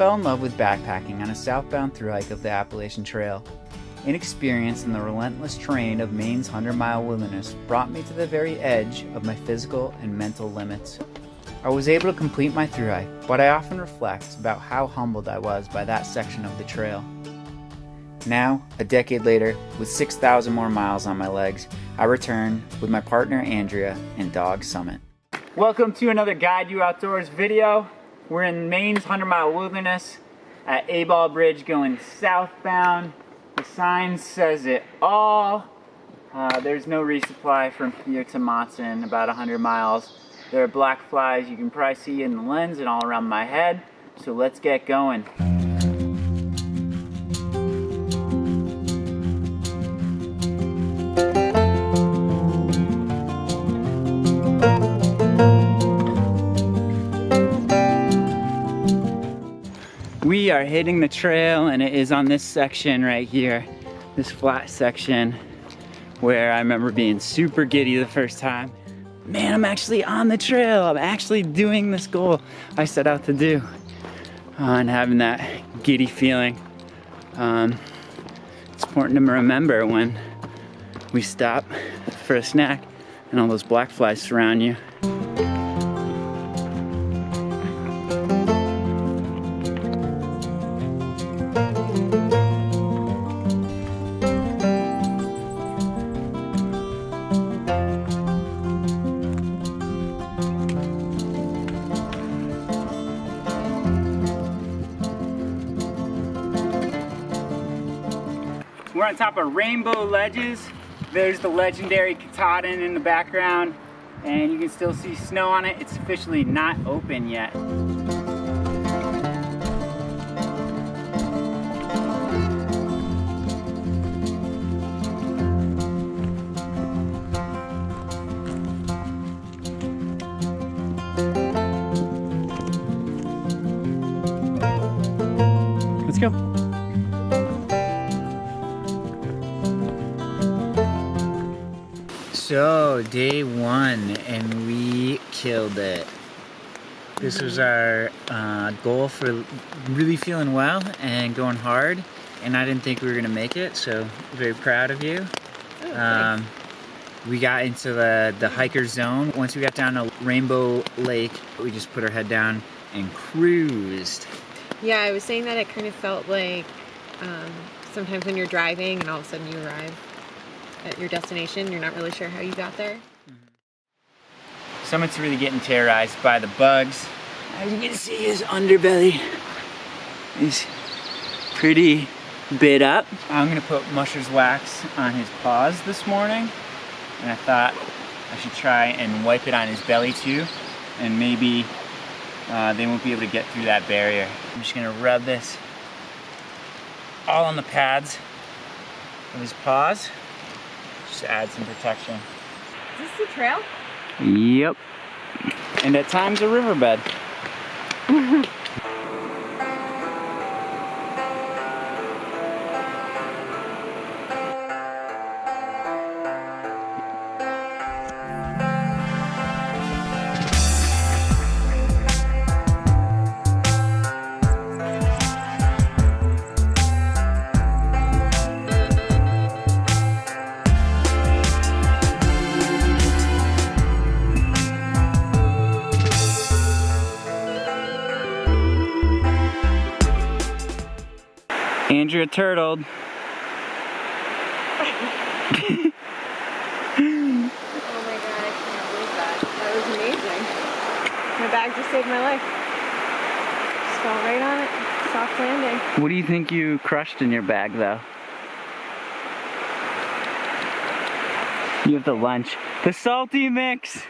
fell in love with backpacking on a southbound thru hike of the Appalachian Trail. Inexperience in the relentless terrain of Maine's 100-mile wilderness brought me to the very edge of my physical and mental limits. I was able to complete my thru hike, but I often reflect about how humbled I was by that section of the trail. Now, a decade later, with 6,000 more miles on my legs, I return with my partner Andrea and dog Summit. Welcome to another Guide You Outdoors video. We're in Maine's 100-mile wilderness at Abol Bridge going southbound. The sign says it all. There's no resupply from here to Monson, about 100 miles. There are black flies you can probably see in the lens and all around my head. So let's get going. We are hitting the trail, and it is on this section right here, this flat section where I remember being super giddy the first time. Man, I'm actually on the trail. I'm actually doing this goal I set out to do, and having that giddy feeling. It's important to remember when we stop for a snack and all those black flies surround you. We're on top of rainbow ledges. There's the legendary Katahdin in the background, and you can still see snow on it. It's officially not open yet. Let's go. So, day one, and we killed it. This was our goal for really feeling well and going hard, and I didn't think we were gonna make it, so very proud of you. We got into the hiker zone. Once we got down to Rainbow Lake, we just put our head down and cruised. Yeah, I was saying that it kind of felt like sometimes when you're driving and all of a sudden you arrive at your destination, you're not really sure how you got there. Summit's really getting terrorized by the bugs. As you can see, his underbelly is pretty bit up. I'm gonna put Musher's wax on his paws this morning, and I thought I should try and wipe it on his belly too, and maybe they won't be able to get through that barrier. I'm just gonna rub this all on the pads of his paws. Just to add some protection. Is this the trail? Yep. And at times a riverbed. Andrea turtled. Oh my god, I can't believe that. That was amazing. My bag just saved my life. Just fell right on it. Soft landing. What do you think you crushed in your bag though? You have the lunch. The salty mix!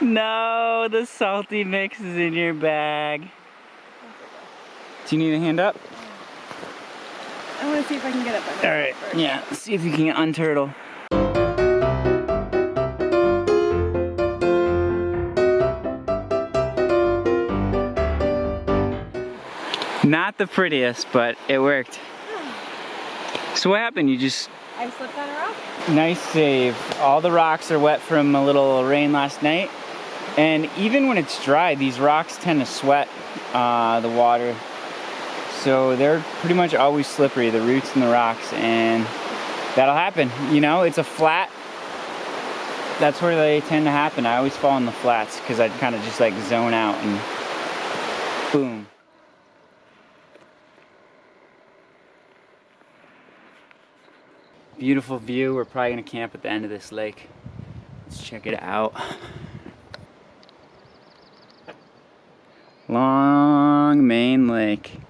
No, the salty mix is in your bag. Do you need a hand up? I want to see if I can get up on that. Alright, yeah, see if you can unturtle. Not the prettiest, but it worked. So what happened? You just... I slipped on a rock. Nice save. All the rocks are wet from a little rain last night. And even when it's dry, these rocks tend to sweat the water. so they're pretty much always slippery, the roots and the rocks, and that'll happen. You know, it's a flat. That's where they tend to happen. I always fall in the flats because I kind of just like zone out and boom. Beautiful view. We're probably gonna camp at the end of this lake. Let's check it out. Long Maine Lake.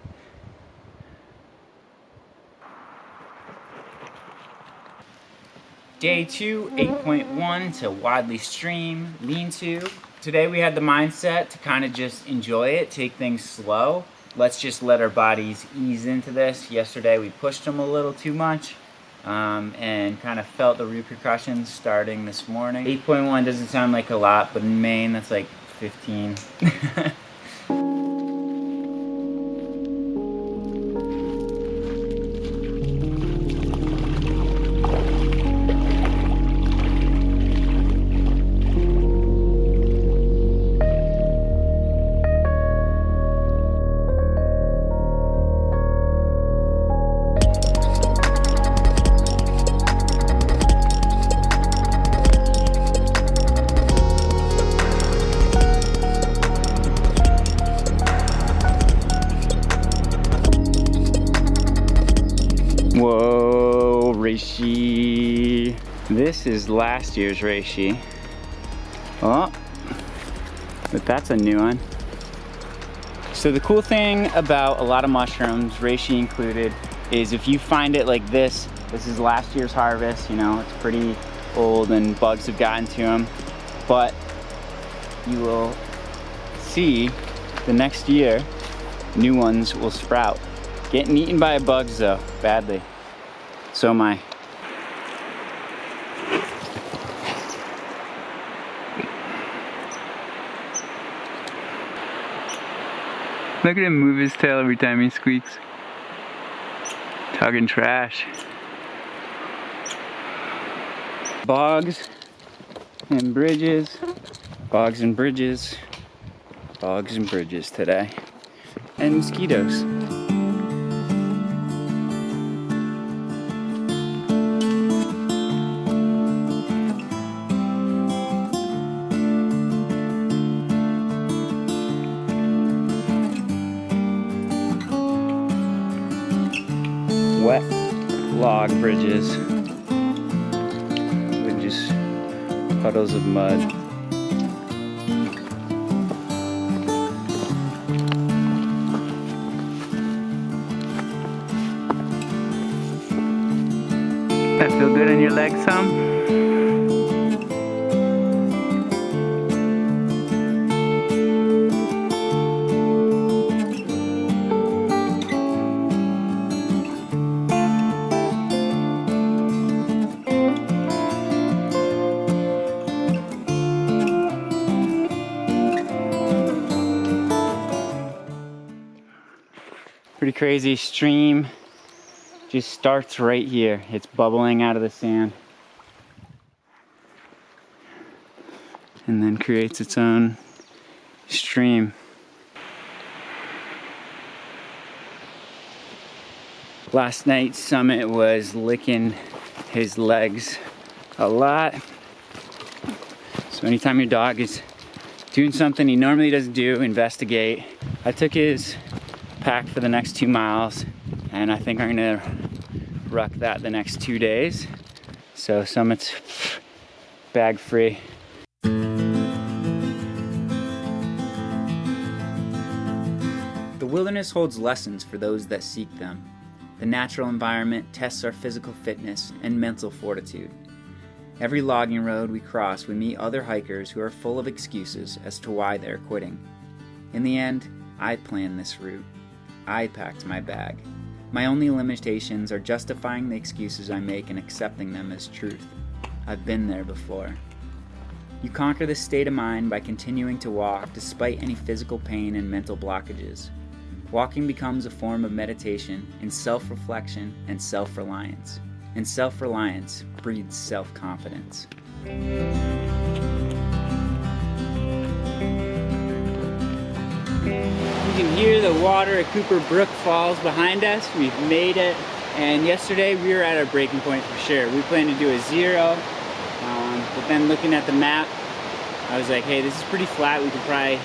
Day 2, 8.1 to Wadley Stream, lean-to. Today we had the mindset to kind of just enjoy it, take things slow. Let's just let our bodies ease into this. Yesterday we pushed them a little too much and kind of felt the repercussions starting this morning. 8.1 doesn't sound like a lot, but in Maine that's like 15. Whoa, reishi. This is last year's reishi. Oh, but that's a new one. So the cool thing about a lot of mushrooms, reishi included, is if you find it like this is last year's harvest, you know, it's pretty old and bugs have gotten to them, but you will see the next year, new ones will sprout. Getting eaten by bugs though, badly. So am I. Look at him move his tail every time he squeaks. Talking trash. Bogs and bridges. Bogs and bridges. Bogs and bridges today. And mosquitoes. Wet log bridges with just puddles of mud. That feel good in your legs, Sam? Pretty crazy. Stream just starts right here. It's bubbling out of the sand and then creates its own stream. Last night's Summit was licking his legs a lot. So anytime your dog is doing something he normally doesn't do, investigate. I took his pack for the next 2 miles, and I think I'm gonna ruck that the next 2 days. So Summit's bag free. The wilderness holds lessons for those that seek them. The natural environment tests our physical fitness and mental fortitude. Every logging road we cross, we meet other hikers who are full of excuses as to why they're quitting. In the end, I planned this route. I packed my bag. My only limitations are justifying the excuses I make and accepting them as truth. I've been there before. You conquer this state of mind by continuing to walk despite any physical pain and mental blockages. Walking becomes a form of meditation in self-reflection and self-reliance. And self-reliance breeds self-confidence. can hear the water at Cooper Brook Falls behind us. We've made it. And yesterday we were at our breaking point for sure. We planned to do a 0, but then looking at the map, I was like, hey, this is pretty flat. We could probably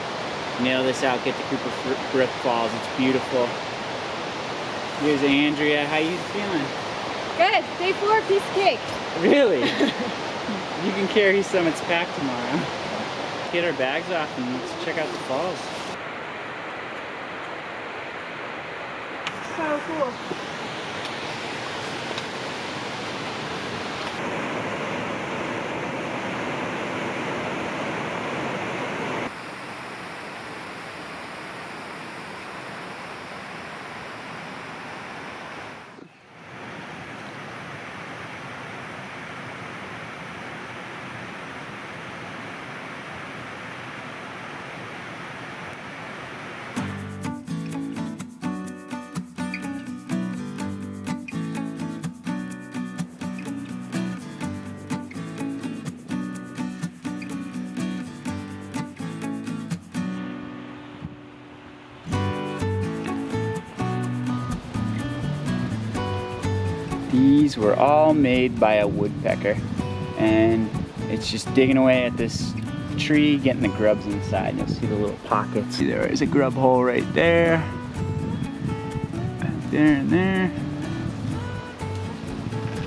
nail this out, get to Cooper Brook Falls. It's beautiful. Here's Andrea. How you feeling? Good. Day 4, piece of cake. Really? You can carry some. It's packed tomorrow. Get our bags off and let's check out the falls. So cool. These were all made by a woodpecker, and it's just digging away at this tree, getting the grubs inside. You'll see the little pockets. See, there is a grub hole right there, right there and there.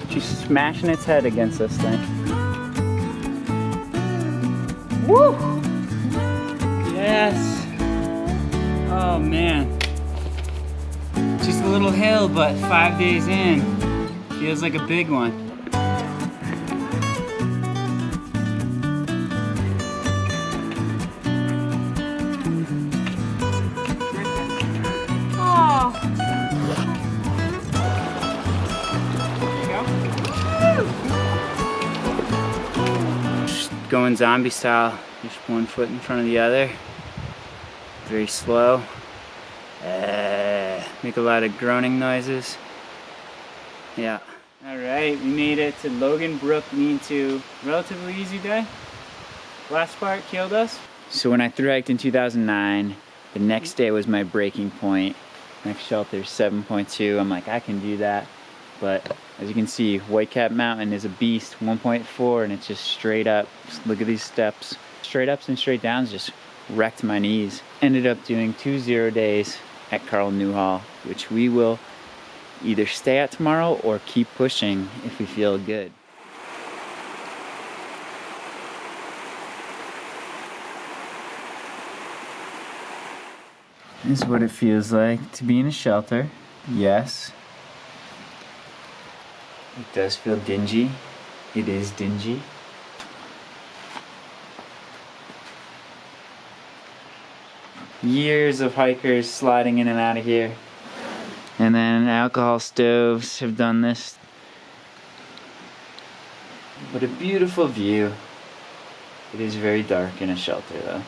Just smashing its head against this thing. Woo! Yes! Oh man. Just a little hill, but 5 days in. Feels like a big one. Oh. There you go. Just going zombie style. Just one foot in front of the other. Very slow. Make a lot of groaning noises. Yeah. Alright, we made it to Logan Brook Lean-To. Relatively easy day. Last part killed us. So when I thru hiked in 2009, the next day was my breaking point. Next shelter is 7.2. I'm like, I can do that. But as you can see, Whitecap Mountain is a beast, 1.4, and it's just straight up. Just look at these steps. Straight ups and straight downs just wrecked my knees. Ended up doing 2 0 days at Carl Newhall, which we will either stay at tomorrow or keep pushing if we feel good. This is what it feels like to be in a shelter. Yes. It does feel dingy. It is dingy. Years of hikers sliding in and out of here. And then alcohol stoves have done this. But a beautiful view. It is very dark in a shelter though.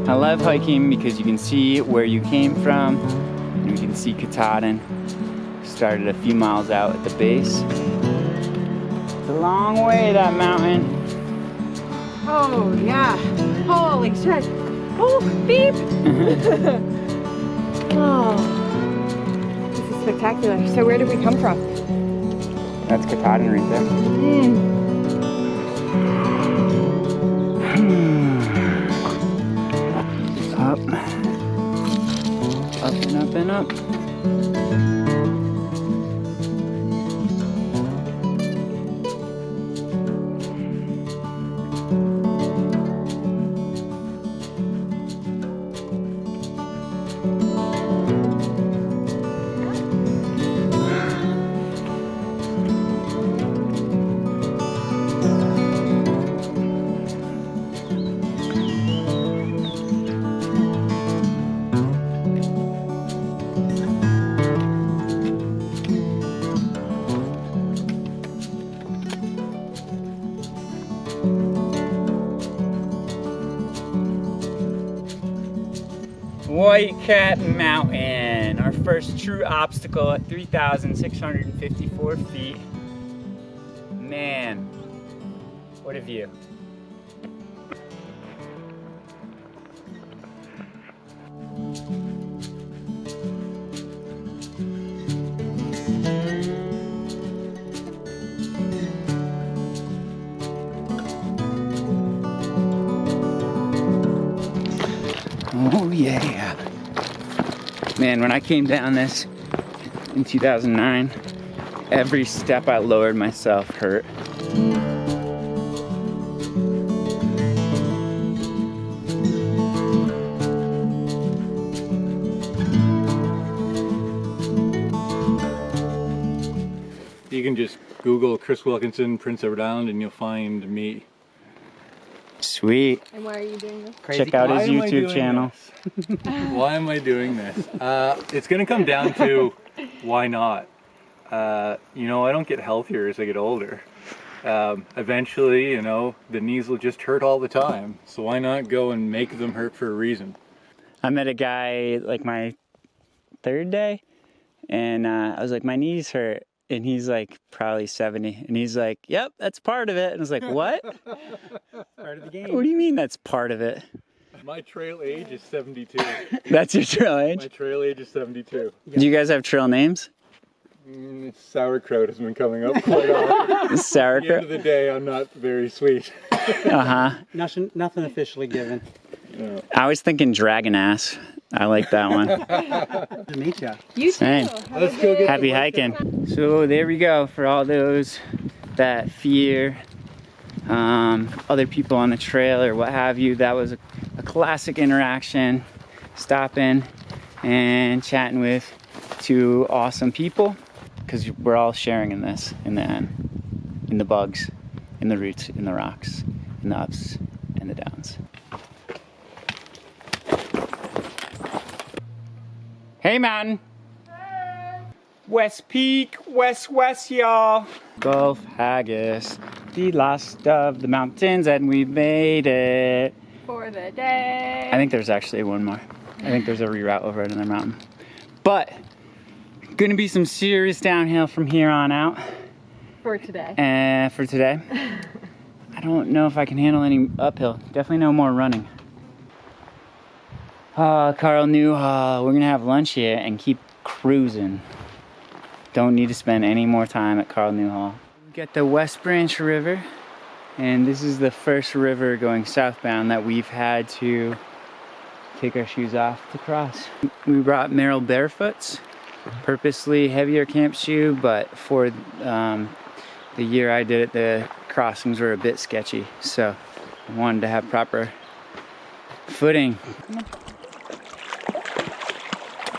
I love hiking because you can see where you came from, and you can see Katahdin. Started a few miles out at the base. It's a long way, that mountain. Oh yeah. Holy shit. Oh, beep. Oh, this is spectacular. So where did we come from? That's Katahdin right there. Up. Up and up and up. White Cat Mountain, our first true obstacle at 3,654 feet. Man, what a view. Oh yeah. Man, when I came down this in 2009, every step I lowered myself hurt. You can just Google Chris Wilkinson, Prince Edward Island, and you'll find me. Sweet. And why are you doing this? Check out his YouTube channel. Why am I doing this? It's going to come down to why not. You know, I don't get healthier as I get older. Eventually, you know, the knees will just hurt all the time. So why not go and make them hurt for a reason? I met a guy like my third day, and I was like, my knees hurt. And he's like probably 70. And he's like, yep, that's part of it. And I was like, what? Part of the game. What do you mean that's part of it? My trail age is 72. That's your trail My age? trail age is 72. Do you guys have trail names? Sauerkraut has been coming up quite often. At the end Sauerkraut? of the day, I'm not very sweet. Uh-huh. Nothing officially given. No. I was thinking dragon ass. I like that one. Good to meet you. You too. Same. Let's go get Happy hiking. So there we go for all those that fear other people on the trail or what have you. That was a classic interaction. Stopping and chatting with two awesome people, because we're all sharing in this in the end. In the bugs, in the roots, in the rocks, in the ups and the downs. Hey, mountain. Hey. West Peak, west, y'all. Gulf Hagas, the last of the mountains, and we made it. For the day. I think there's actually one more. I think there's a reroute over another mountain. But, gonna be some serious downhill from here on out. For today. And for today. I don't know if I can handle any uphill. Definitely no more running. Carl Newhall, we're gonna have lunch here and keep cruising. Don't need to spend any more time at Carl Newhall. We got the West Branch River, and this is the first river going southbound that we've had to take our shoes off to cross. We brought Merrill Barefoots, purposely heavier camp shoe, but for the year I did it, the crossings were a bit sketchy, so I wanted to have proper footing.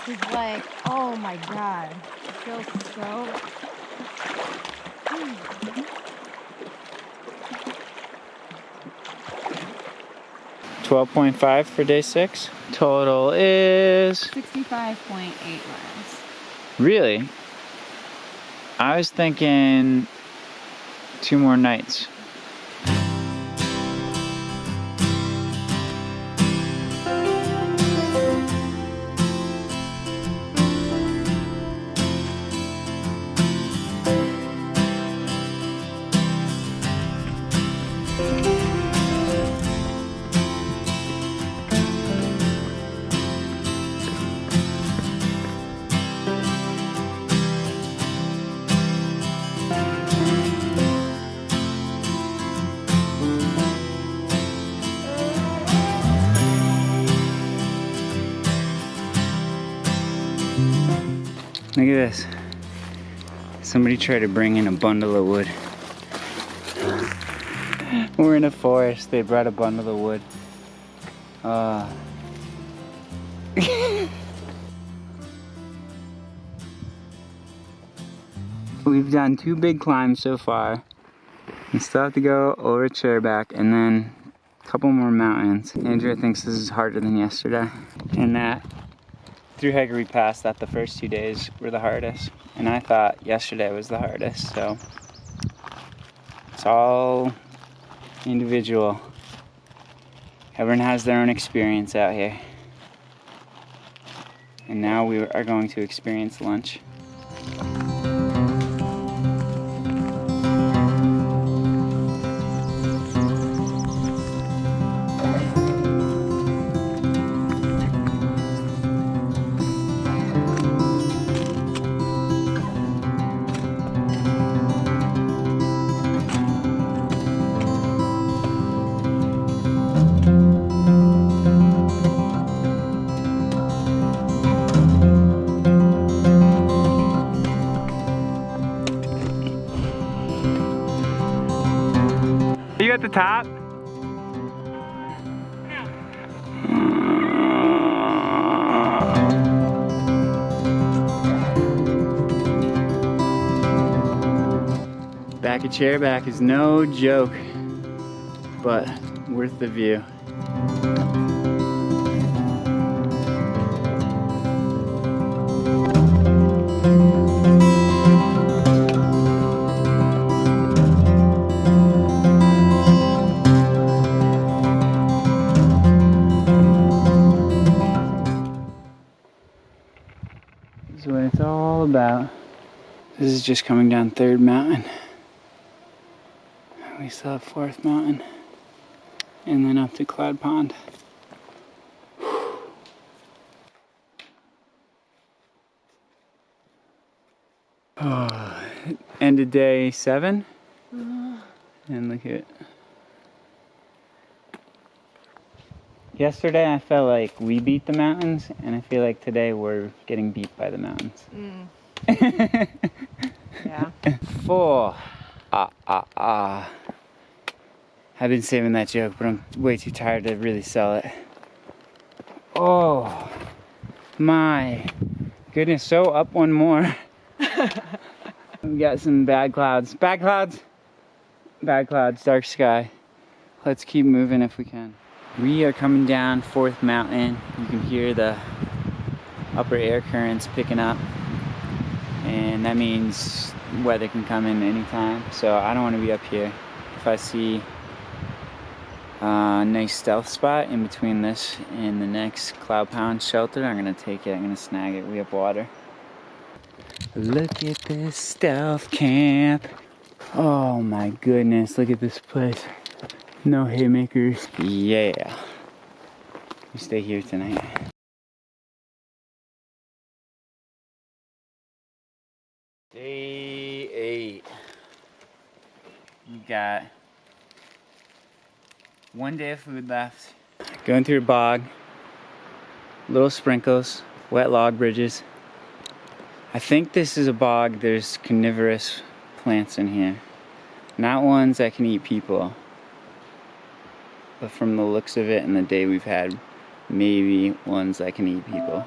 This is like, oh my god. It feels so... 12.5 for day 6. Total is 65.8 miles. really. I was thinking 2 more nights. Look at this. Somebody tried to bring in a bundle of wood. We're in a forest. They brought a bundle of wood. We've done 2 big climbs so far. We still have to go over Chairback and then a couple more mountains. Andrea thinks this is harder than yesterday. And that through Hickory Pass, that the first 2 days were the hardest. And I thought yesterday was the hardest, so it's all individual. Everyone has their own experience out here. And now we are going to experience lunch. Are you at the top? Back of chairback is no joke, but worth the view. This is what it's all about. This is just coming down 3rd Mountain. We still have 4th Mountain. And then up to Cloud Pond. Oh, end of day 7. And look at it. Yesterday I felt like we beat the mountains, and I feel like today we're getting beat by the mountains. Yeah. 4. I've been saving that joke, but I'm way too tired to really sell it. Oh my goodness, so up one more. We got some bad clouds. Bad clouds? Bad clouds, dark sky. Let's keep moving if we can. We are coming down 4th Mountain. You can hear the upper air currents picking up. And that means weather can come in anytime. So I don't want to be up here. If I see a nice stealth spot in between this and the next Cloud Pond shelter, I'm gonna take it, I'm gonna snag it. We have water. Look at this stealth camp. Oh my goodness, look at this place. No haymakers. Yeah. We stay here tonight. Day 8. We got 1 day of food left. Going through a bog. Little sprinkles. Wet log bridges. I think this is a bog. There's carnivorous plants in here. Not ones that can eat people. But from the looks of it and the day we've had, maybe ones that can eat people.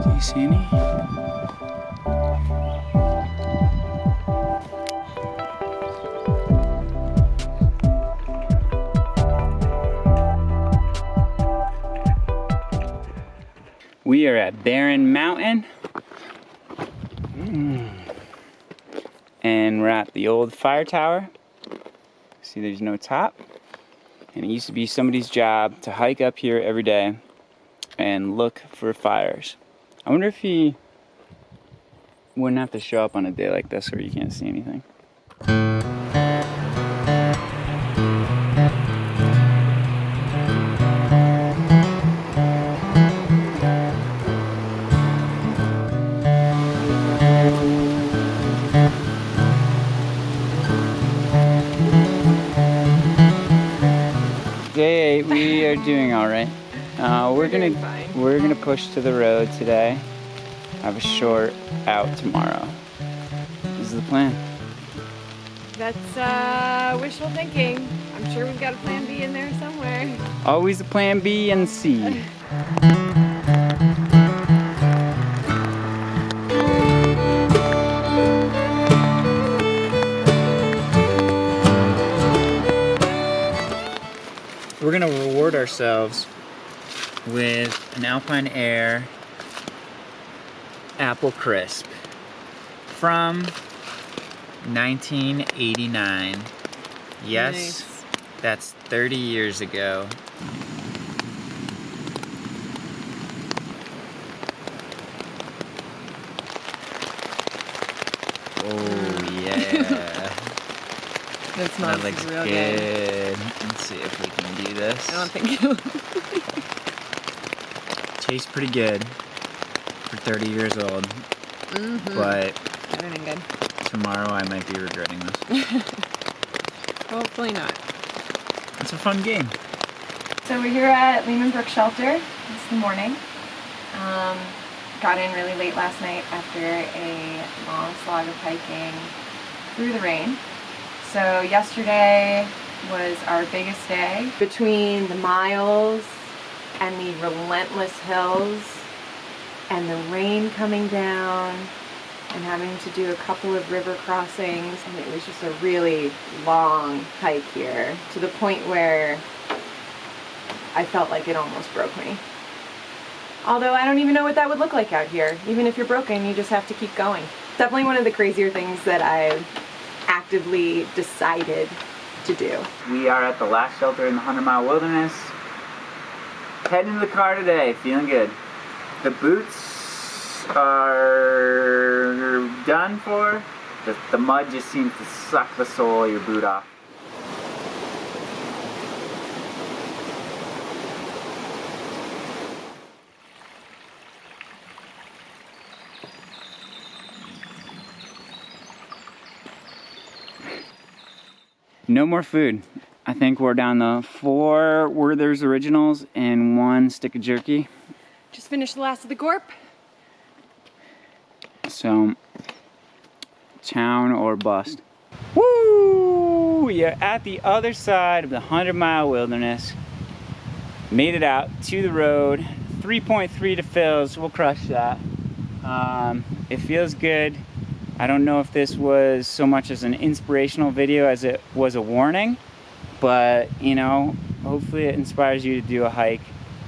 Do you see any? We are at Barren Mountain. And we're at the old fire tower. See, there's no top. And it used to be somebody's job to hike up here every day and look for fires. I wonder if he wouldn't have to show up on a day like this where you can't see anything. Day 8, we are doing all right. We're gonna push to the road today. Have a short out tomorrow. This is the plan. That's wishful thinking. I'm sure we've got a plan B in there somewhere. Always a plan B and C. ourselves with an Alpine Air Apple Crisp from 1989. Yes, Nice. that's 30 years ago. Oh yeah. That smells That looks real good. Let's see if we can do this. I don't think it'll. Tastes pretty good for 30 years old, but Better than good. tomorrow I might be regretting this. Hopefully not. It's a fun game. So we're here at Lehman Brook Shelter. It's the morning. Got in really late last night after a long slog of hiking through the rain. So yesterday was our biggest day. Between the miles and the relentless hills and the rain coming down and having to do a couple of river crossings, and it was just a really long hike here, to the point where I felt like it almost broke me. Although I don't even know what that would look like out here. Even if you're broken, you just have to keep going. Definitely one of the crazier things that I've actively decided to do. We are at the last shelter in the 100-mile wilderness. Heading to the car today, feeling good. The boots are done for. The mud just seems to suck the sole of your boot off. No more food. I think we're down to 4 Werther's Originals and 1 stick of jerky. Just finished the last of the gorp. So, town or bust. Woo! We are at the other side of the 100-mile wilderness. Made it out to the road. 3.3 to fills. We'll crush that. It feels good. I don't know if this was so much as an inspirational video as it was a warning, but you know, hopefully it inspires you to do a hike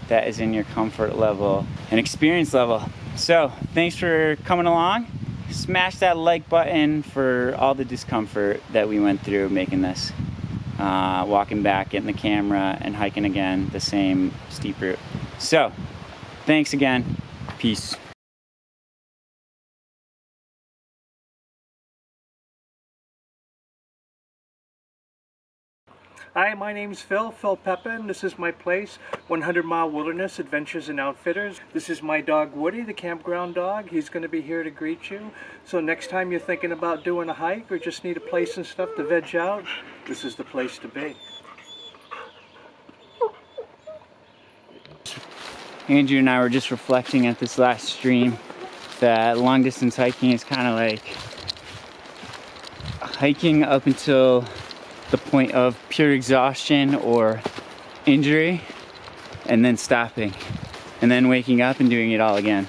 that is in your comfort level and experience level. So thanks for coming along. Smash that like button for all the discomfort that we went through making this. Walking back, getting the camera, and hiking again the same steep route. So thanks again. Peace. Hi, my name's Phil Pepin. This is my place, 100 Mile Wilderness Adventures and Outfitters. This is my dog Woody, the campground dog. He's going to be here to greet you. So next time you're thinking about doing a hike or just need a place and stuff to veg out, this is the place to be. Andrew and I were just reflecting at this last stream that long distance hiking is kind of like hiking up until the point of pure exhaustion or injury, and then stopping, and then waking up and doing it all again.